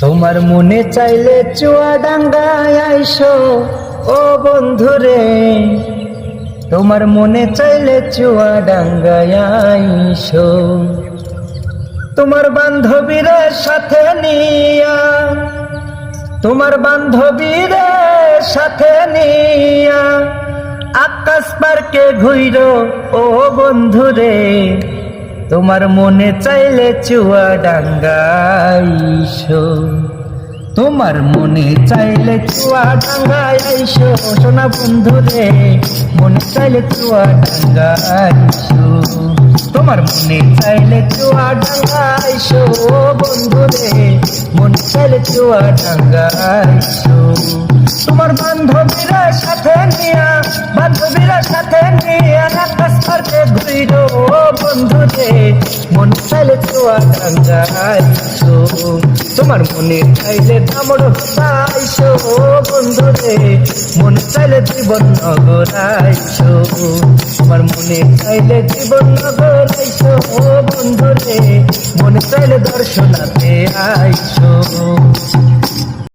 তোমার মনে চাইলে চুয়াডাঙ্গায় আইসো ও বন্ধুরে, তোমার মনে চাইলে চুয়াডাঙ্গায় আইসো। তোমার বান্ধবীরে সাথে নিয়া, তোমার বান্ধবীরে সাথে নিয়া আকাশ পার্কে ঘুইরো ও বন্ধুরে, তোমার মনে চাইলে চুয়াডাঙ্গায় আইসো। তোমার মনে চাইলে চুয়াডাঙ্গায় আইসো সোনা বন্ধুরে, মনে চাইলে চুয়াডাঙ্গায় আইসো। তোমার মনে চাইলে চুয়াডাঙ্গায় আইসো বন্ধুরে, মনে চাইলে চুয়াডাঙ্গায় আইসো। তোমার বান্ধবীরা সাথে নিয়া, বান্ধবীরা সাথে নিয়া আকাশ পার্কে ঘুইরো বন্ধুরে, মন চাইলে চুয়াডাঙ্গায় আইসো। তোমার মনে চাইলে দামোদর আইসো বন্ধুরে, মন চাইলে জীবননগর আইসো। তোমার মনে চাইলে জীবননগর আইসো বন্ধুরে, মনে চাইলে দর্শনাতে আইসো।